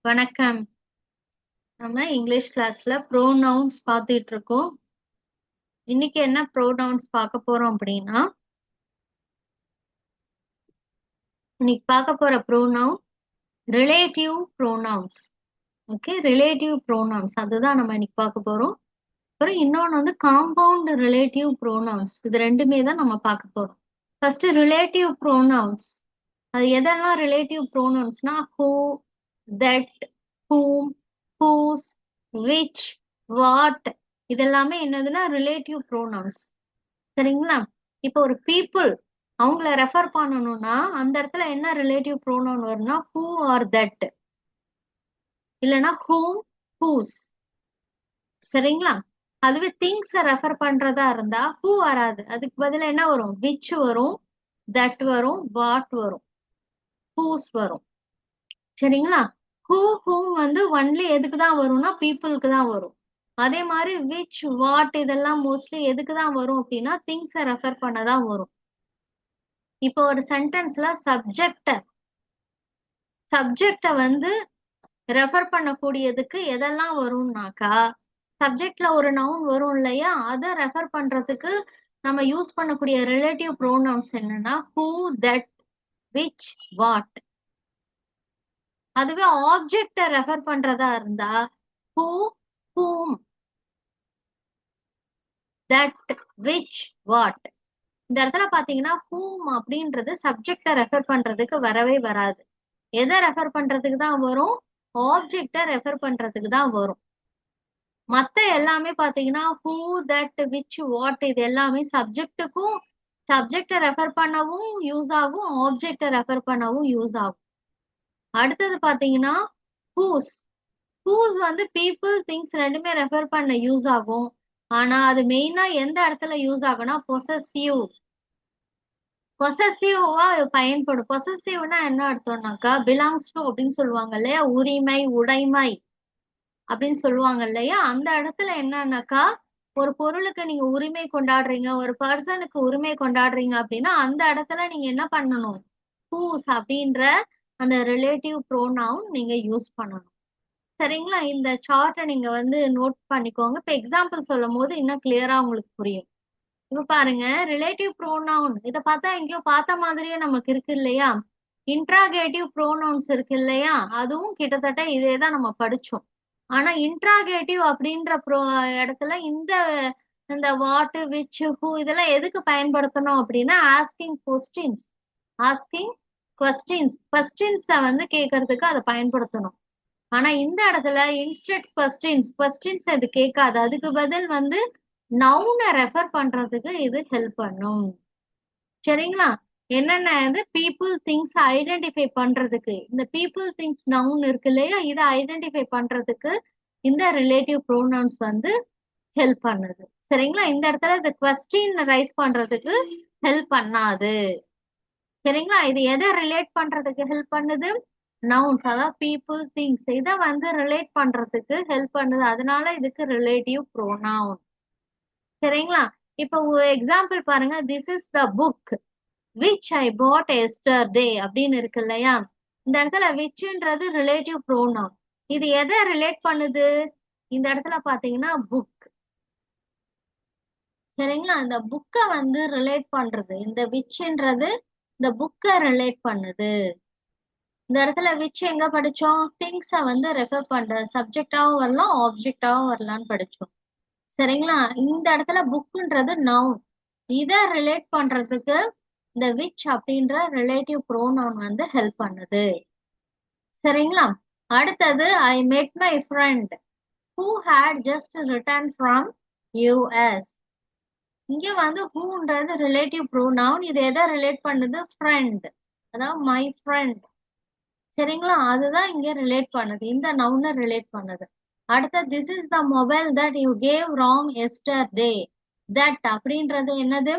வணக்கம். நம்ம இங்கிலீஷ் கிளாஸ்ல ப்ரோனவுன்ஸ் பார்த்துட்டு இருக்கோம். இன்னைக்கு என்ன ப்ரோனவுன்ஸ் பார்க்க போறோம் அப்படின்னா, இன்னைக்கு பார்க்க போற pronoun relative pronouns. Okay, relative pronouns அதுதான் நம்ம இன்னைக்கு பார்க்க போறோம். அப்புறம் இன்னொன்று வந்து காம்பவுண்ட் ரிலேட்டிவ் ப்ரோனவுன்ஸ். இது ரெண்டுமே தான் நம்ம பார்க்க போறோம். First relative pronouns. அது எதெல்லாம் ரிலேட்டிவ் ப்ரோனவுன்ஸ்னா who, that, whom, whose, which, what இதெல்லாமே என்னதுன்னா ரிலேட்டிவ் ப்ரோனவுன்ஸ். சரிங்களா? இப்போ ஒரு பீப்புள் அவங்கள ரெஃபர் பண்ணணும்னா அந்த இடத்துல என்ன ரிலேட்டிவ் ப்ரோனவுன் வரும்னா ஹூ ஆர் தட், இல்லைன்னா ஹூம், ஹூஸ். சரிங்களா? அதுவே திங்ஸ் ரெஃபர் பண்றதா இருந்தா ஹூ வராது, அதுக்கு பதிலா என்ன வரும்? விச் வரும், தட் வரும், வாட் வரும், ஹூஸ் வரும். சரிங்களா? ஹூம் வந்து ஒன்லி எதுக்கு தான் வரும்னா பீப்புளுக்கு தான் வரும். அதே மாதிரி விச், வாட் இதெல்லாம் மோஸ்ட்லி எதுக்கு தான் வரும் அப்படின்னா திங்ஸை ரெஃபர் பண்ண தான் வரும். இப்போ ஒரு சென்டென்ஸ்ல சப்ஜெக்ட வந்து ரெஃபர் பண்ணக்கூடியதுக்கு எதெல்லாம் வரும்னாக்கா, சப்ஜெக்ட்ல ஒரு நவுன் வரும் இல்லையா, அதை ரெஃபர் பண்றதுக்கு நம்ம யூஸ் பண்ணக்கூடிய ரிலேட்டிவ் ப்ரோனவுன்ஸ் என்னன்னா ஹூ, தட், விச், வாட். அதுவே ஆப்ஜெக்ட ரெஃபர் பண்றதா இருந்தா who, whom, that, which, what. இந்த இடத்துல பாத்தீங்கன்னா whom அப்படின்றது சப்ஜெக்ட ரெஃபர் பண்றதுக்கு வரவே வராது. எதை ரெஃபர் பண்றதுக்கு தான் வரும்? ஆப்ஜெக்ட ரெஃபர் பண்றதுக்கு தான் வரும். மத்த எல்லாமே பாத்தீங்கன்னா ஹூ, தட், விச், வாட் இது எல்லாமே சப்ஜெக்ட ரெஃபர் பண்ணவும் யூஸ் ஆகும், ஆப்ஜெக்ட ரெஃபர் பண்ணவும் யூஸ் ஆகும். அடுத்தது பாத்தீங்கன்னா ஹூஸ். ஹூஸ் வந்து பீப்புள், திங்ஸ் ரெண்டுமே ரெஃபர் பண்ண யூஸ் ஆகும். ஆனா அது மெயினா எந்த இடத்துல யூஸ் ஆகும்னா பொசசிவா பயன்படும். பொசசிவ்னா என்ன அர்த்தம்னாக்கா பிலாங்ஸ் டு அப்படின்னு சொல்லுவாங்க இல்லையா, உரிமை, உடைமை அப்படின்னு சொல்லுவாங்க இல்லையா, அந்த இடத்துல என்னன்னாக்கா ஒரு பொருளுக்கு நீங்க உரிமை கொண்டாடுறீங்க, ஒரு பர்சனுக்கு உரிமை கொண்டாடுறீங்க அப்படின்னா அந்த இடத்துல நீங்க என்ன பண்ணணும்? ஹூஸ் அப்படின்ற அந்த ரிலேட்டிவ் ப்ரோனவுன் நீங்க யூஸ் பண்ணணும். சரிங்களா? இந்த சார்ட்டை நீங்க வந்து நோட் பண்ணிக்கோங்க. இப்ப எக்ஸாம்பிள் சொல்லும் போது இன்னும் கிளியரா உங்களுக்கு புரியும். இப்ப பாருங்க, ரிலேட்டிவ் ப்ரோனவுன் இத பார்த்தா எங்கேயோ பார்த்த மாதிரியே நமக்கு இருக்கு இல்லையா? இன்ட்ராகேட்டிவ் ப்ரோனவுன்ஸ் இருக்கு இல்லையா, அதுவும் கிட்டத்தட்ட இதே தான் நம்ம படிச்சோம். ஆனா இன்ட்ராகேட்டிவ் அப்படின்ற இடத்துல இந்த இந்த வாட், விச், ஹூ இதெல்லாம் எதுக்கு பயன்படுத்தணும் அப்படின்னா ஆஸ்கிங் கொஸ்டின்ஸை வந்து கேட்கறதுக்கு அதை பயன்படுத்தணும். ஆனா இந்த இடத்துல இன்ஸ்டன்ட் கொஸ்டின்ஸ் இது கேட்காது, அதுக்கு பதில் வந்து நவுனை ரெஃபர் பண்றதுக்கு இது ஹெல்ப் பண்ணும். சரிங்களா? என்னென்ன வந்து பீப்புள், திங்ஸ் ஐடென்டிஃபை பண்றதுக்கு இந்த பீப்புள், திங்ஸ், நவுன் இருக்கு இல்லையா, இதை ஐடென்டிஃபை பண்றதுக்கு இந்த ரிலேட்டிவ் ப்ரோனவுன்ஸ் வந்து ஹெல்ப் பண்ணுது. சரிங்களா? இந்த இடத்துல இந்த கொஸ்டின் ரைஸ் பண்றதுக்கு ஹெல்ப் பண்ணாது. சரிங்களா? இது எதை ரிலேட் பண்றதுக்கு ஹெல்ப் பண்ணுது? நவுன்ஸ், அதாவது பீப்புள், திங்ஸ் இதை வந்து ரிலேட் பண்றதுக்கு ஹெல்ப் பண்ணுது. அதனால இதுக்கு ரிலேட்டிவ் ப்ரோனவுன். சரிங்களா? இப்போ எக்ஸாம்பிள் பாருங்க, this is the book which I bought yesterday அப்படின்னு இருக்கு இல்லையா, இந்த இடத்துல விச்ன்றது ரிலேட்டிவ் ப்ரோனவுன். இது எதை ரிலேட் பண்ணுது? இந்த இடத்துல பாத்தீங்கன்னா புக். சரிங்களா? இந்த புக்கை வந்து ரிலேட் பண்றது, இந்த விச்ன்றது இந்த புக்கை ரிலேட் பண்ணுது. இந்த இடத்துல விச் எங்க படிச்சோம்? திங்ஸை வந்து ரெஃபர் பண்ற சப்ஜெக்டாவும் வரலாம், ஆப்ஜெக்டாவும் வரலாம்னு படிச்சோம். சரிங்களா? இந்த இடத்துல புக்குன்றது நவுன். இதை ரிலேட் பண்றதுக்கு இந்த விச் அப்படின்ற ரிலேட்டிவ் ப்ரோனவுன் வந்து ஹெல்ப் பண்ணுது. சரிங்களா? அடுத்தது ஐ met my friend who had just returned from US. இங்க வந்து whoன்றது ரிலேட்டிவ் ப்ரோனவுன். இது எதை ரிலேட் பண்ணுது? ஃப்ரெண்ட், அதாவது மை ஃப்ரெண்ட். சரிங்களா? அதுதான் இங்க ரிலேட் பண்ணுது, இந்த நவுனை ரிலேட் பண்ணுது. அடுத்த this is the mobile that you gave wrong yesterday. That அப்படின்றது என்னது?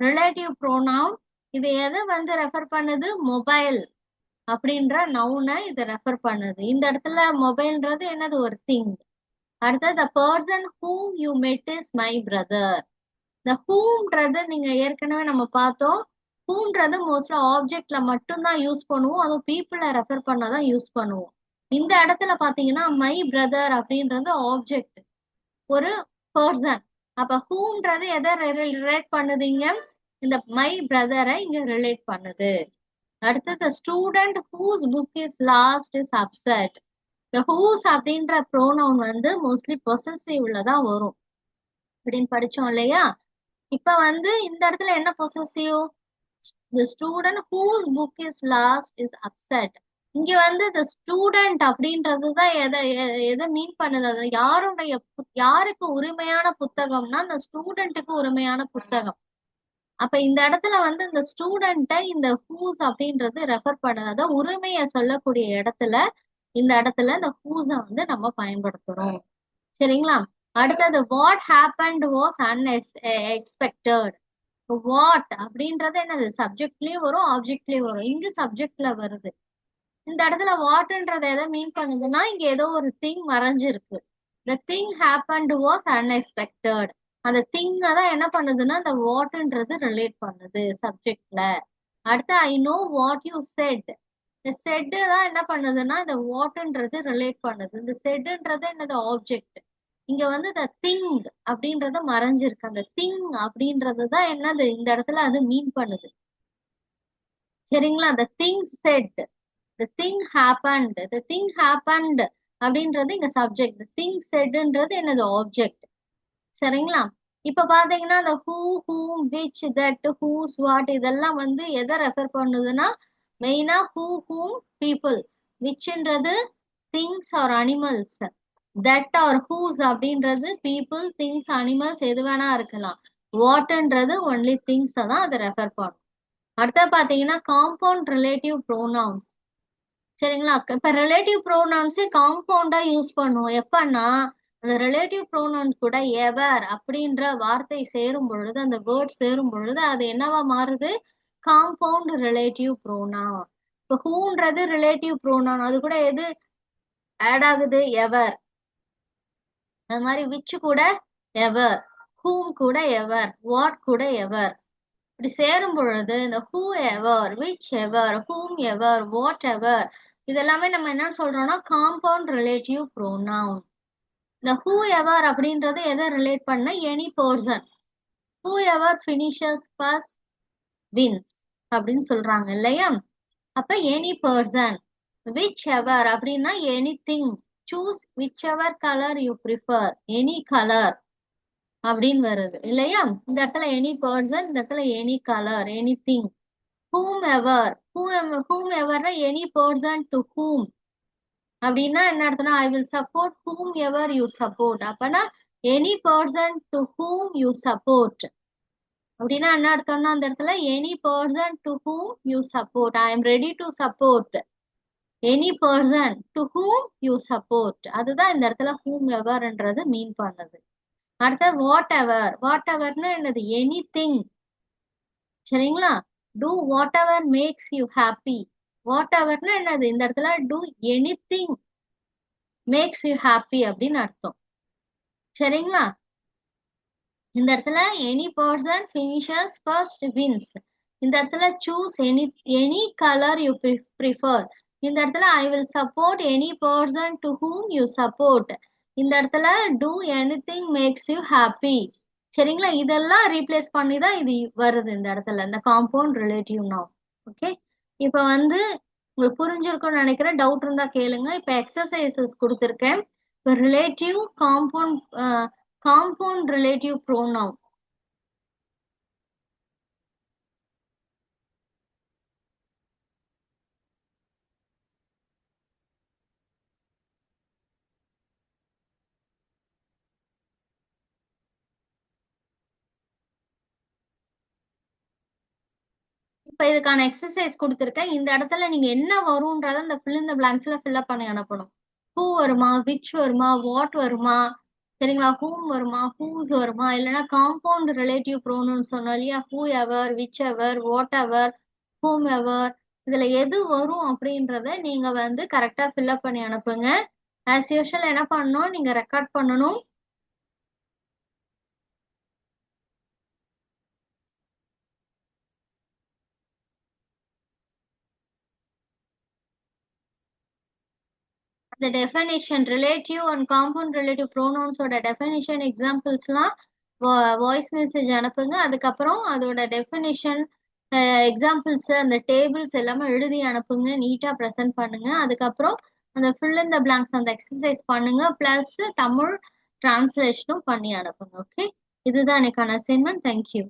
Relative pronoun. இது எதை வந்து ரெஃபர் பண்ணுது? மொபைல் அப்படின்ற நவுனை இது ரெஃபர் பண்ணுது. இந்த இடத்துல மொபைல்ன்றது என்னது? ஒரு திங். அடுத்தது த பர்சன் ஹூம் யூ மெட் இஸ் மை பிரதர். இந்த ஹூம்ன்றது நீங்க ஏற்கனவே நம்ம பார்த்தோம். ஹூம்ன்றது மோஸ்ட்லி ஆப்ஜெக்ட்ல மட்டும்தான் யூஸ் பண்ணுவோம், அதுவும் பீப்புளை ரெஃபர் பண்ணாதான் யூஸ் பண்ணுவோம். இந்த இடத்துல பாத்தீங்கன்னா மை பிரதர் அப்படின்றது ஆப்ஜெக்ட், ஒரு பர்சன். அப்ப ஹூம்ன்றது எதை ரிலேட் பண்ணுதுங்க? இந்த மை பிரதரை இங்க ரிலேட் பண்ணுது. அடுத்தது student whose book is lost is upset. இந்த ஹூஸ் அப்படின்ற ப்ரோனவுன் வந்து மோஸ்ட்லி பொசசிவ்ல தான் வரும் அப்படின்னு படிச்சோம் இல்லையா? இப்ப வந்து இந்த இடத்துல என்ன possessive? the student whose book is lost is upset. இங்க வந்து the student அப்படின்றதுதான் எதை மீன் பண்ணுது? அது யாருடைய யாருக்கு உரிமையான புத்தகம்னா அந்த ஸ்டூடெண்ட்டுக்கு உரிமையான புத்தகம். அப்ப இந்த இடத்துல வந்து இந்த ஸ்டூடெண்ட்டை இந்த ஹூஸ் அப்படின்றது ரெஃபர் பண்ணுது. அதாவது உரிமையை சொல்லக்கூடிய இடத்துல இந்த இடத்துல இந்த ஹூஸை வந்து நம்ம பயன்படுத்துறோம். சரிங்களா? அடுத்தது what happened was unexpected. What அப்படின்றது என்னது? சப்ஜெக்ட்லயும் வரும், ஆப்ஜெக்ட்லயும் வரும். இங்க சப்ஜெக்ட்ல வருது. இந்த இடத்துல வாட்ன்றத எதை மீன் பண்ணுதுன்னா இங்க ஏதோ ஒரு thing மறைஞ்சிருக்கு. the thing happened was unexpected. அந்த திங்க தான் என்ன பண்ணுதுன்னா இந்த வாட்ன்றது ரிலேட் பண்ணுது சப்ஜெக்ட்ல. அடுத்து I know what you said. இந்த செட் தான் என்ன பண்ணுதுன்னா இந்த வாட்ன்றது ரிலேட் பண்ணுது. இந்த செட்ன்றது என்னது? ஆப்ஜெக்ட். இங்க வந்து the திங் அப்படின்றது மறைஞ்சிருக்கு. அந்த திங் அப்படின்றது தான் என்னது? இந்த இடத்துல அது மீன் பண்ணுது. சரிங்களா? the thing said, the thing happened, the thing happened அப்படின்றது இங்க சப்ஜெக்ட். the thing saidன்றது என்னது? ஆப்ஜெக்ட். சரிங்களா? இப்ப பாத்தீங்கன்னா the who, whom, which, that, whose, what இதெல்லாம் வந்து எதை ரெஃபர் பண்ணுதுன்னா மெயினா who, whom, people. whichன்றது things or animals. that or whose அப்படின்றது people, things, animals எது வேணா இருக்கலாம். வாட்ன்றது ஒன்லி திங்ஸ் தான் அதை ரெஃபர் பண்ணும். அடுத்த பாத்தீங்கன்னா காம்பவுண்ட் ரிலேட்டிவ் ப்ரோனவுன்ஸ். சரிங்களா? இப்ப ரிலேட்டிவ் ப்ரோனவுன்ஸே காம்பவுண்டா யூஸ் பண்ணுவோம். எப்பன்னா அந்த ரிலேட்டிவ் ப்ரோனவுன்ஸ் கூட எவர் அப்படின்ற வார்த்தை சேரும் பொழுது, அந்த வேர்ட் சேரும் பொழுது அது என்னவா மாறுது? Compound relative pronoun. இப்போ ஹூன்றது ரிலேட்டிவ் ப்ரோனவுன், அது கூட எது ஆட் ஆகுது? எவர். அது மாதிரி விச் கூட எவர், ஹூம் கூட எவர், வாட் கூட எவர். இப்படி சேரும் பொழுது இந்த whoever, whichever, whomever, whatever இதெல்லாமே நம்ம என்ன சொல்றோம்னா காம்பவுண்ட் ரிலேட்டிவ் ப்ரோனவுன். இந்த ஹூ எவர் அப்படின்றது எதை ரிலேட் பண்ண? Any person. Whoever finishes first wins அப்படின்னு சொல்றாங்க இல்லையா? அப்ப எனி பர்சன். விச் எவர் அப்படின்னா anything. Choose whichever colour you prefer, any colour அப்படின்னு வருது இல்லையா? இந்த இடத்துல எனி பர்சன், இந்த இடத்துல any colour, anything. whom ever, whom everனா எனி பர்சன் டு whom அப்படின்னா என்ன அர்த்தம்னா ஐ will support whom ever you support. அப்பனா any person to whom you support அப்படின்னா என்ன அர்த்தம்னா அந்த இடத்துல any person to whom you support. I am ready to support any person to whom you support. அதுதான் இந்த இடத்துல whom everன்றது மீன் பண்ணுது. அடுத்த வாட் எவர். வாட் எவர்னா என்னது? Anything. சரிங்களா? Do whatever makes you happy. வாட் எவர்னா என்னது? இந்த இடத்துல do anything makes you happy அப்படின்னு அர்த்தம். சரிங்களா? இந்த இடத்துல any person finishes first wins. இந்த இடத்துல choose any colour you prefer. இந்த இடத்துல I will support any person to whom you support. இந்த இடத்துல do anything makes you happy. சரிங்களா? இதெல்லாம் ரீப்ளேஸ் பண்ணி தான் இது வருது இந்த இடத்துல, இந்த காம்பவுண்ட் ரிலேட்டிவ் நவுன். ஓகே, இப்போ வந்து உங்களுக்கு புரிஞ்சிருக்கும்னு நினைக்கிறேன். டவுட் இருந்தா கேளுங்க. இப்போ எக்ஸசைசஸ் கொடுத்துருக்கேன். இப்போ ரிலேட்டிவ் காம்பவுண்ட் ரிலேட்டிவ் ப்ரோனவுன். இப்ப இதுக்கான எக்ஸசைஸ் கொடுத்துருக்கேன். இந்த இடத்துல நீங்க என்ன வரும்ன்றத இந்த fill in the blanksல ஃபில் அப் பண்ணி அனுப்பணும். ஹூ வருமா, விச் வருமா, வாட் வருமா, சரிங்களா, ஹூம் வருமா, ஹூஸ் வருமா, இல்லைன்னா காம்பவுண்ட் ரிலேட்டிவ் ப்ரோனவுன் சொன்னோம் இல்லையா, whoever, whichever, whatever, whomever, இதுல எது வரும் அப்படின்றத நீங்க வந்து கரெக்டா ஃபில் அப் பண்ணி அனுப்புங்க. ஆஸ் யூஷுவல் என்ன பண்ணணும், நீங்க ரெக்கார்ட் பண்ணணும். the definition, relative and compound relative pronouns ஓட definition examples-லாம் வாய்ஸ் மெசேஜ் அனுப்புங்க. அதுக்கப்புறம் அதோட டெஃபினிஷன் எக்ஸாம்பிள்ஸ் அந்த டேபிள்ஸ் எல்லாமே எழுதி அனுப்புங்க. நீட்டா ப்ரெசென்ட் பண்ணுங்க. அதுக்கப்புறம் அந்த ஃபில் இன் த பிளாங்க்ஸ் அந்த எக்ஸசைஸ் பண்ணுங்க. பிளஸ் தமிழ் டிரான்ஸ்லேஷனும் பண்ணி அனுப்புங்க. ஓகே, இதுதான் எனக்கான அசைன்மெண்ட். தேங்க்யூ.